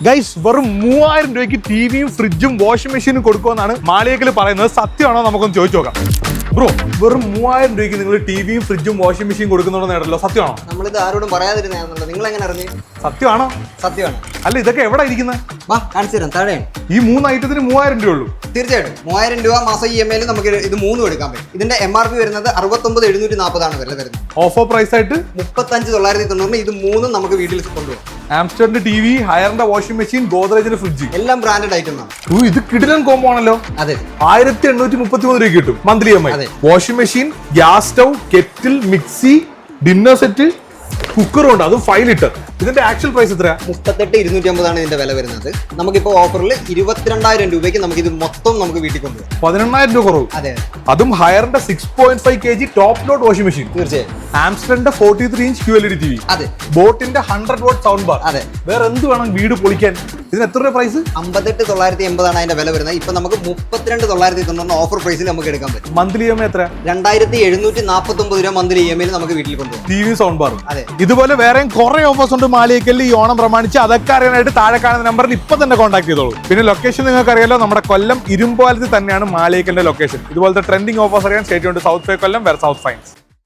Guys വെറും 3000 രൂപയ്ക്ക് ടിവിയും ഫ്രിഡ്ജും വാഷിംഗ് മെഷീനും കൊടുക്കുമെന്നാണ് മാളിയേക്കൽ പറയുന്നത്. സത്യമാണോ നമുക്കൊന്ന് ചോദിച്ചു നോക്കാം. ബ്രോ, വെറും 3000 രൂപയ്ക്ക് നിങ്ങൾ ടിവിയും ഫ്രിഡ്ജും വാഷിംഗ് മെഷീൻ കൊടുക്കുന്നുണ്ടെന്ന് കേട്ടല്ലോ, സത്യമാണോ? നമ്മളിത് ആരോടും പറയാതിരുന്നതാണല്ലോ, നിങ്ങൾ എങ്ങനെ അറിഞ്ഞു? സത്യമാണോ? സത്യമാണ്. അല്ല, ഇതൊക്കെ എവിടെ ഇരിക്കുന്നത്? വാ കാണിച്ചു തരാം, താഴെയാണ്. ഈ 3 ഐറ്റത്തിന് 3000 രൂപ ഉള്ളൂ? തീർച്ചയായിട്ടും 3000 രൂപ മാസം EMI നമുക്ക് ഇത് 3 എടുക്കാൻ പറ്റും. ഇതിന്റെ MRP വരുന്നത് 69,740 വില വരുന്നത്. ഓഫർ പ്രൈസ് ആയിട്ട് 35,990. ഇത് 3 നമുക്ക് വീട്ടിൽ കൊണ്ടുപോകും. ആംസ്റ്ററിന്റെ ടിവി, ഹയറിന്റെ വാഷിംഗ് മെഷീൻ, ഗോദ്രേജിന്റെ ഫ്രിഡ്ജ്, എല്ലാം ബ്രാൻഡഡ് ഐറ്റം ആണ്. ഇത് കിടിലൻ കോംബോ ആണല്ലോ. അതെ, 1833 രൂപ കിട്ടും monthly EMI. Washing machine, gas stove, kettle, mixie, dinner set, കുക്കറും ഉണ്ട്, അതും 5 ലിറ്റർ. ഇതിന്റെ ആക്ച്വൽ പ്രൈസ് എത്രയാ? 38,250 ഇതിന്റെ വില വരുന്നത്. നമുക്കിപ്പോ ഓഫറിൽ 22,000 രൂപയ്ക്ക് നമുക്ക് ഇത് മൊത്തം നമുക്ക് വീട്ടിൽ കൊണ്ടുപോകാം. 18,000 രൂപ കുറവ്. അതെ, അതും ഹയറിന്റെ 6.5 kg top load washing machine. തീർച്ചയായും. ആംസ്റ്ററിന്റെ 43 ഇഞ്ച് QLED TV. അതെ. ബോട്ടിന്റെ 100 വാട്ട് സൗണ്ട് ബാർ. അതെ. വേറെ എന്ത് വേണം വീട് പൊളിക്കാൻ? ഇതിന് എത്ര രൂപ പ്രൈസ്? 58,980 അതിന്റെ വില വരുന്നത്. ഇപ്പൊ നമുക്ക് 32,990 ഓഫർ പ്രൈസിൽ നമുക്ക് എടുക്കാൻ പറ്റും. മന്ത്ലി EMI എത്ര? 2,749 രൂപ മന്ത്ലി EMI നമുക്ക് വീട്ടിൽ കൊണ്ടുപോകും. TV sound bar. അതെ. ഇതുപോലെ വേറെയും കുറെ ഓഫേഴ്സ് ഉണ്ട് മാളിയേക്കലിൽ ഈ ഓണം പ്രമാണിച്ച്. അതൊക്കെ അറിയാനായിട്ട് താഴെ കാണുന്ന നമ്പറിൽ ഇപ്പൊ തന്നെ കോൺടാക്ട് ചെയ്തോളൂ. പിന്നെ ലൊക്കേഷൻ നിങ്ങൾക്ക് അറിയാലോ, നമ്മുടെ കൊല്ലം ഇരുമ്പാലത്തിൽ തന്നെയാണ് മാളിയേക്കലിന്റെ ലൊക്കേഷൻ. ഇതുപോലത്തെ ട്രെൻഡിങ് ഓഫേഴ്സ് അറിയാൻ സ്റ്റേറ്റ് ഉണ്ട് സൗത്ത് ഫൈ കൊല്ലം, വേറെ സൗത്ത് ഫൈൻസ്.